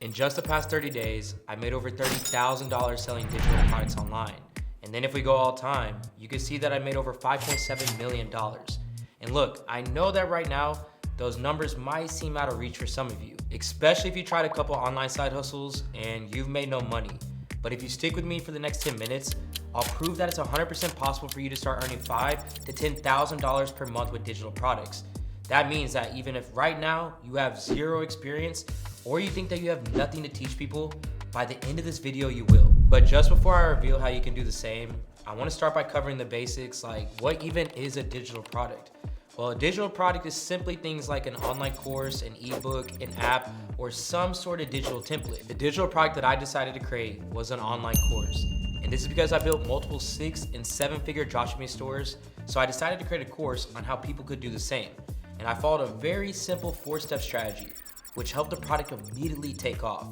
In just the past 30 days, I made over $30,000 selling digital products online. And then if we go all time, you can see that I made over $5.7 million. And look, I know that right now, those numbers might seem out of reach for some of you, especially if you tried a couple online side hustles and you've made no money. But if you stick with me for the next 10 minutes, I'll prove that it's 100% possible for you to start earning $5,000 to $10,000 per month with digital products. That means that even if right now you have zero experience or you think that you have nothing to teach people, by the end of this video you will. But just before I reveal how you can do the same, I want to start by covering the basics, like what even is a digital product? Well, a digital product is simply things like an online course, an ebook, an app, or some sort of digital template. The digital product that I decided to create was an online course. And this is because I built multiple 6- and 7-figure dropshipping stores, so I decided to create a course on how people could do the same. And I followed a very simple 4-step strategy, which helped the product immediately take off.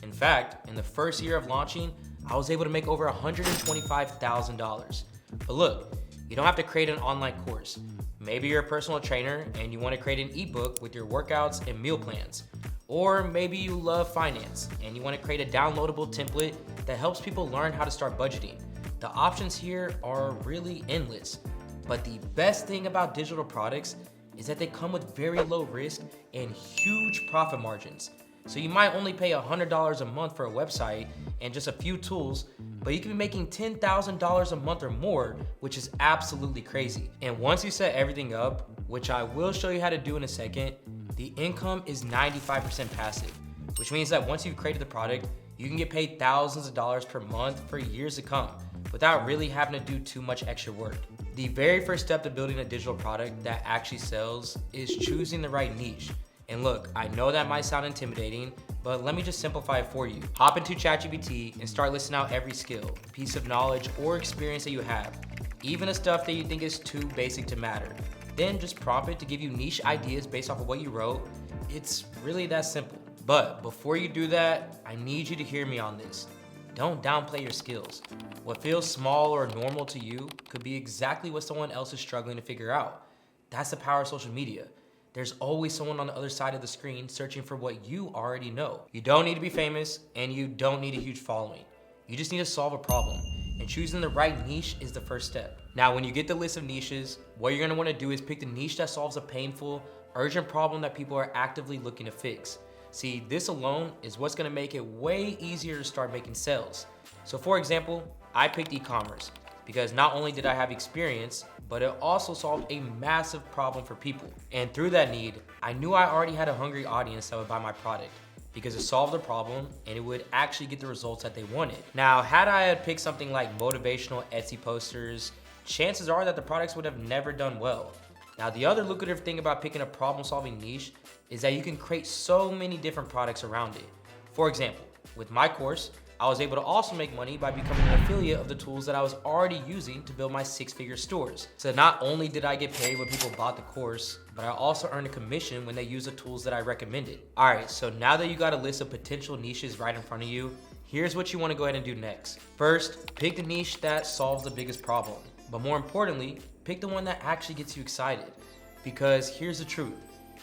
In fact, in the first year of launching, I was able to make over $125,000. But look, you don't have to create an online course. Maybe you're a personal trainer and you want to create an ebook with your workouts and meal plans. Or maybe you love finance and you want to create a downloadable template that helps people learn how to start budgeting. The options here are really endless. But the best thing about digital products is that they come with very low risk and huge profit margins. So you might only pay $100 a month for a website and just a few tools, but you can be making $10,000 a month or more, which is absolutely crazy. And once you set everything up, which I will show you how to do in a second, the income is 95% passive, which means that once you've created the product, you can get paid thousands of dollars per month for years to come without really having to do too much extra work. The very first step to building a digital product that actually sells is choosing the right niche. And look, I know that might sound intimidating, but let me just simplify it for you. Hop into ChatGPT and start listing out every skill, piece of knowledge, or experience that you have, even the stuff that you think is too basic to matter. Then just prompt it to give you niche ideas based off of what you wrote. It's really that simple. But before you do that, I need you to hear me on this. Don't downplay your skills. What feels small or normal to you could be exactly what someone else is struggling to figure out. That's the power of social media. There's always someone on the other side of the screen searching for what you already know. You don't need to be famous and you don't need a huge following. You just need to solve a problem, and choosing the right niche is the first step. Now, when you get the list of niches, what you're gonna wanna do is pick the niche that solves a painful, urgent problem that people are actively looking to fix. See, this alone is what's gonna make it way easier to start making sales. So for example, I picked e-commerce because not only did I have experience, but it also solved a massive problem for people. And through that need, I knew I already had a hungry audience that would buy my product because it solved the problem and it would actually get the results that they wanted. Now, had I had picked something like motivational Etsy posters, chances are that the products would have never done well. Now, the other lucrative thing about picking a problem-solving niche is that you can create so many different products around it. For example, with my course, I was able to also make money by becoming an affiliate of the tools that I was already using to build my 6-figure stores. So not only did I get paid when people bought the course, but I also earned a commission when they used the tools that I recommended. All right, so now that you got a list of potential niches right in front of you, here's what you wanna go ahead and do next. First, pick the niche that solves the biggest problem. But more importantly, pick the one that actually gets you excited. Because here's the truth,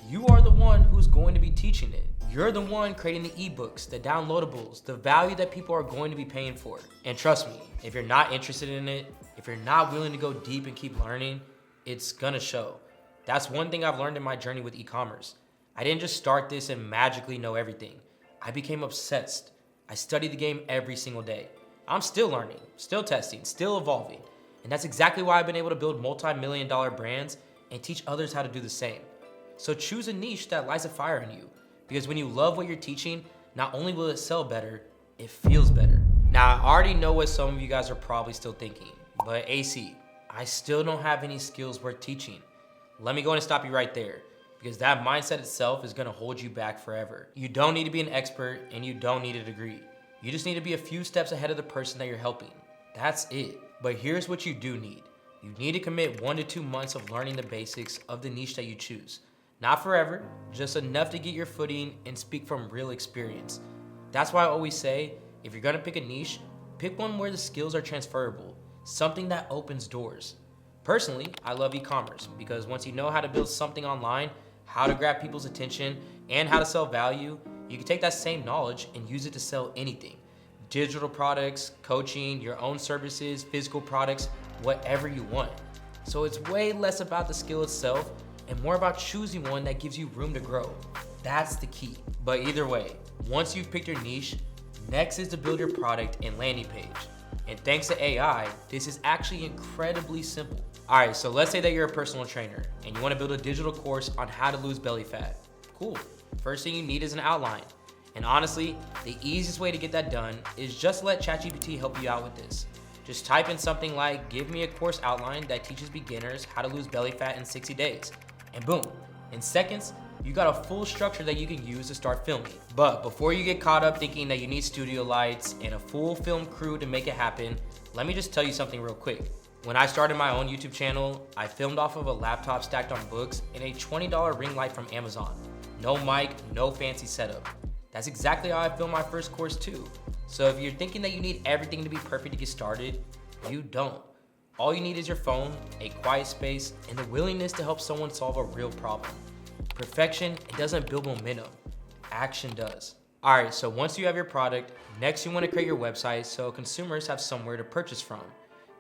you are the one who's going to be teaching it. You're the one creating the ebooks, the downloadables, the value that people are going to be paying for. And trust me, if you're not interested in it, if you're not willing to go deep and keep learning, it's gonna show. That's one thing I've learned in my journey with e-commerce. I didn't just start this and magically know everything. I became obsessed. I studied the game every single day. I'm still learning, still testing, still evolving. And that's exactly why I've been able to build multi-million-dollar brands and teach others how to do the same. So choose a niche that lights a fire in you. Because when you love what you're teaching, not only will it sell better, it feels better. Now, I already know what some of you guys are probably still thinking, but AC, I still don't have any skills worth teaching. Let me go and stop you right there, because that mindset itself is gonna hold you back forever. You don't need to be an expert and you don't need a degree. You just need to be a few steps ahead of the person that you're helping. That's it. But here's what you do need. You need to commit 1 to 2 months of learning the basics of the niche that you choose. Not forever, just enough to get your footing and speak from real experience. That's why I always say, if you're gonna pick a niche, pick one where the skills are transferable, something that opens doors. Personally, I love e-commerce because once you know how to build something online, how to grab people's attention, and how to sell value, you can take that same knowledge and use it to sell anything. Digital products, coaching, your own services, physical products, whatever you want. So it's way less about the skill itself and more about choosing one that gives you room to grow. That's the key. But either way, once you've picked your niche, next is to build your product and landing page. And thanks to AI, this is actually incredibly simple. All right, so let's say that you're a personal trainer and you want to build a digital course on how to lose belly fat. Cool. First thing you need is an outline. And honestly, the easiest way to get that done is just let ChatGPT help you out with this. Just type in something like, give me a course outline that teaches beginners how to lose belly fat in 60 days. And boom, in seconds, you got a full structure that you can use to start filming. But before you get caught up thinking that you need studio lights and a full film crew to make it happen, let me just tell you something real quick. When I started my own YouTube channel, I filmed off of a laptop stacked on books and a $20 ring light from Amazon. No mic, no fancy setup. That's exactly how I filmed my first course too. So if you're thinking that you need everything to be perfect to get started, you don't. All you need is your phone, a quiet space, and the willingness to help someone solve a real problem. Perfection, it doesn't build momentum. Action does. All right, so once you have your product, next you want to create your website so consumers have somewhere to purchase from.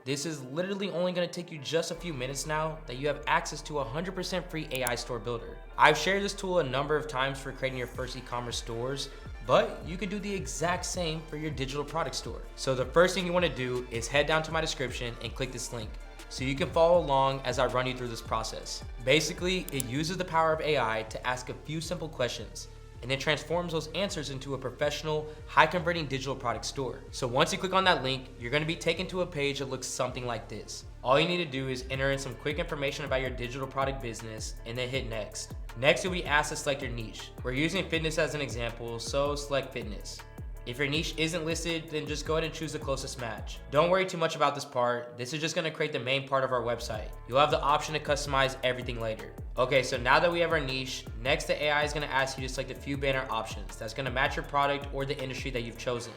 This is literally only going to take you just a few minutes now that you have access to a 100% free AI store builder. I've shared this tool a number of times for creating your first e-commerce stores, but you can do the exact same for your digital product store. So the first thing you want to do is head down to my description and click this link so you can follow along as I run you through this process. Basically, it uses the power of AI to ask a few simple questions and then transforms those answers into a professional, high-converting digital product store. So once you click on that link, you're gonna be taken to a page that looks something like this. All you need to do is enter in some quick information about your digital product business and then hit next. Next, you'll be asked to select your niche. We're using fitness as an example, so select fitness. If your niche isn't listed, then just go ahead and choose the closest match. Don't worry too much about this part. This is just gonna create the main part of our website. You'll have the option to customize everything later. Okay, so now that we have our niche, next the AI is gonna ask you to select a few banner options that's gonna match your product or the industry that you've chosen.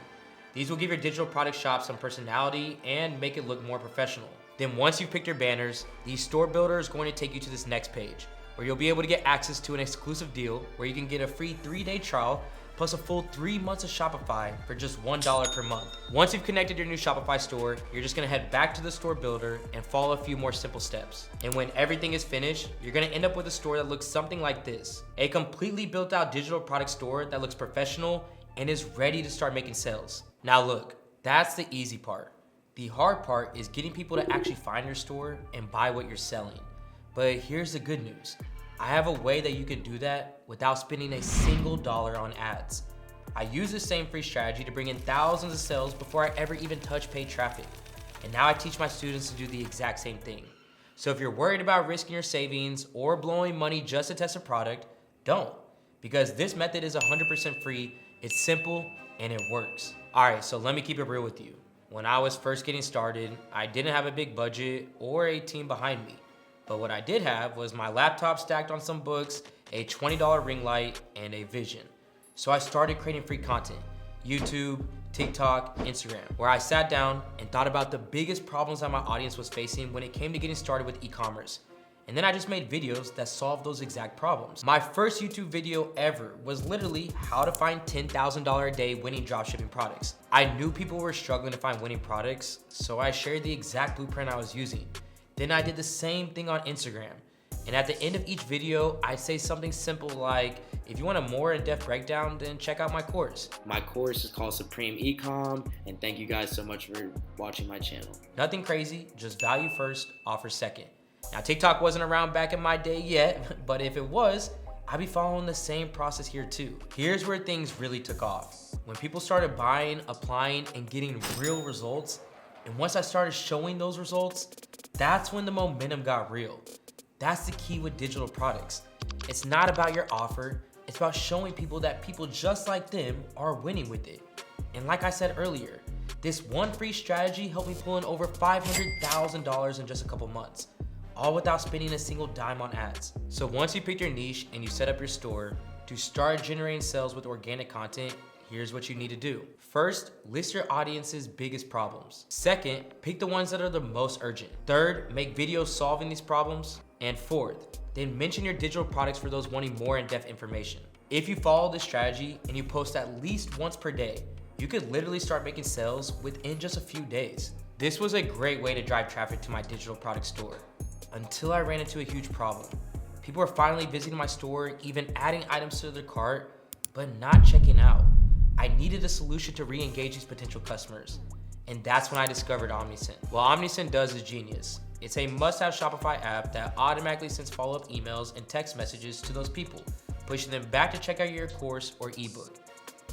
These will give your digital product shop some personality and make it look more professional. Then once you've picked your banners, the store builder is going to take you to this next page, where you'll be able to get access to an exclusive deal where you can get a free 3-day trial plus a full 3 months of Shopify for just $1 per month. Once you've connected your new Shopify store, you're just gonna head back to the store builder and follow a few more simple steps. And when everything is finished, you're gonna end up with a store that looks something like this. A completely built out digital product store that looks professional and is ready to start making sales. Now look, that's the easy part. The hard part is getting people to actually find your store and buy what you're selling. But here's the good news. I have a way that you can do that without spending a single dollar on ads. I use the same free strategy to bring in thousands of sales before I ever even touch paid traffic. And now I teach my students to do the exact same thing. So if you're worried about risking your savings or blowing money just to test a product, don't. Because this method is 100% free, it's simple, and it works. All right, so let me keep it real with you. When I was first getting started, I didn't have a big budget or a team behind me. But what I did have was my laptop stacked on some books, a $20 ring light, and a vision. So I started creating free content, YouTube, TikTok, Instagram, where I sat down and thought about the biggest problems that my audience was facing when it came to getting started with e-commerce. And then I just made videos that solved those exact problems. My first YouTube video ever was literally how to find $10,000 a day winning dropshipping products. I knew people were struggling to find winning products, so I shared the exact blueprint I was using. Then I did the same thing on Instagram. And at the end of each video, I say something simple like, if you want a more in-depth breakdown, then check out my course. My course is called Supreme Ecom, and thank you guys so much for watching my channel. Nothing crazy, just value first, offer second. Now TikTok wasn't around back in my day yet, but if it was, I'd be following the same process here too. Here's where things really took off. When people started buying, applying, and getting real results, and once I started showing those results, that's when the momentum got real. That's the key with digital products. It's not about your offer, it's about showing people that people just like them are winning with it. And like I said earlier, this one free strategy helped me pull in over $500,000 in just a couple months, all without spending a single dime on ads. So once you pick your niche and you set up your store, to start generating sales with organic content, here's what you need to do. First, list your audience's biggest problems. Second, pick the ones that are the most urgent. Third, make videos solving these problems. And fourth, then mention your digital products for those wanting more in-depth information. If you follow this strategy and you post at least once per day, you could literally start making sales within just a few days. This was a great way to drive traffic to my digital product store until I ran into a huge problem. People were finally visiting my store, even adding items to their cart, but not checking out. I needed a solution to re-engage these potential customers. And that's when I discovered OmniSend. What OmniSend does is genius. It's a must-have Shopify app that automatically sends follow-up emails and text messages to those people, pushing them back to check out your course or ebook.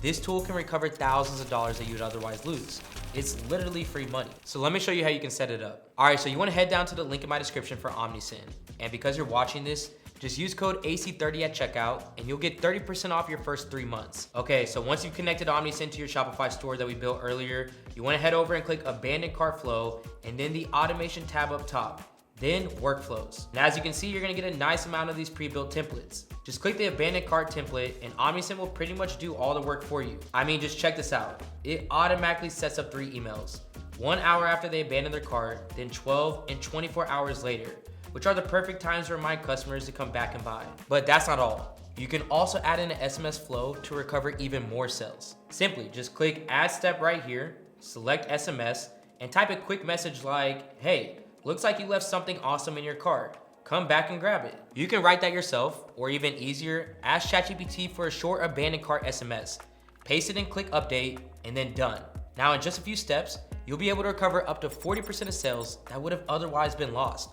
This tool can recover thousands of dollars that you'd otherwise lose. It's literally free money. So let me show you how you can set it up. All right, so you wanna head down to the link in my description for OmniSend. And because you're watching this, just use code AC30 at checkout and you'll get 30% off your first 3 months. Okay, so once you've connected OmniSend to your Shopify store that we built earlier, you wanna head over and click Abandoned Cart Flow and then the Automation tab up top. Then Workflows. And as you can see, you're gonna get a nice amount of these pre-built templates. Just click the Abandoned Cart template and OmniSend will pretty much do all the work for you. I mean, just check this out. It automatically sets up 3 emails. 1 hour after they abandon their cart, then 12 and 24 hours later, which are the perfect times to remind customers to come back and buy. But that's not all. You can also add in an SMS flow to recover even more sales. Simply just click Add Step right here, select SMS, and type a quick message like, hey, looks like you left something awesome in your cart. Come back and grab it. You can write that yourself, or even easier, ask ChatGPT for a short abandoned cart SMS. Paste it and click update, and then done. Now in just a few steps, you'll be able to recover up to 40% of sales that would have otherwise been lost.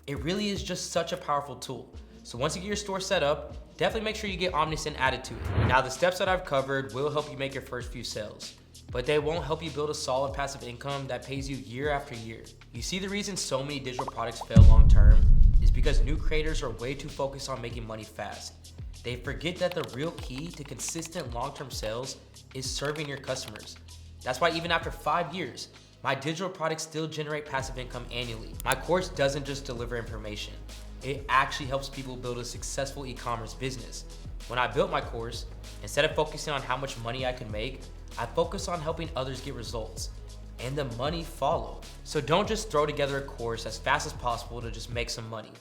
It really is just such a powerful tool. So once you get your store set up, definitely make sure you get OmniSend added to it. Now the steps that I've covered will help you make your first few sales, but they won't help you build a solid passive income that pays you year after year. You see, the reason so many digital products fail long term is because new creators are way too focused on making money fast. They forget that the real key to consistent long-term sales is serving your customers. That's why even after 5 years, my digital products still generate passive income annually. My course doesn't just deliver information. It actually helps people build a successful e-commerce business. When I built my course, instead of focusing on how much money I could make, I focused on helping others get results. And the money followed. So don't just throw together a course as fast as possible to just make some money.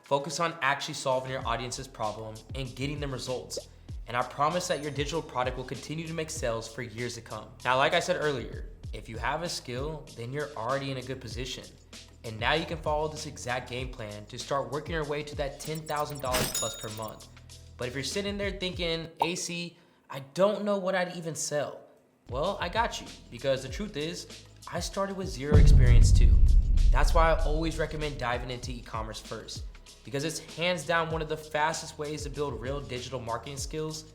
Focus on actually solving your audience's problem and getting them results. And I promise that your digital product will continue to make sales for years to come. Now, like I said earlier, if you have a skill, then you're already in a good position. And now you can follow this exact game plan to start working your way to that $10,000 plus per month. But if you're sitting there thinking, AC, I don't know what I'd even sell. Well, I got you, because the truth is, I started with zero experience too. That's why I always recommend diving into e-commerce first, because it's hands down one of the fastest ways to build real digital marketing skills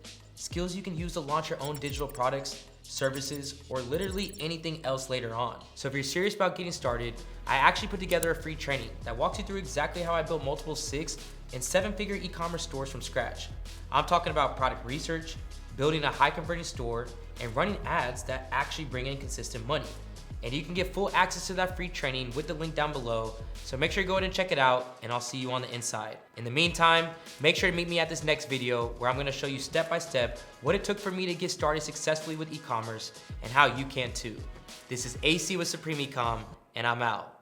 you can use to launch your own digital products, services, or literally anything else later on. So if you're serious about getting started, I actually put together a free training that walks you through exactly how I built multiple 6- and 7-figure e-commerce stores from scratch. I'm talking about product research, building a high converting store, and running ads that actually bring in consistent money. And you can get full access to that free training with the link down below. So make sure you go ahead and check it out, and I'll see you on the inside. In the meantime, make sure to meet me at this next video where I'm gonna show you step by step what it took for me to get started successfully with e-commerce and how you can too. This is AC with Supreme Ecom, and I'm out.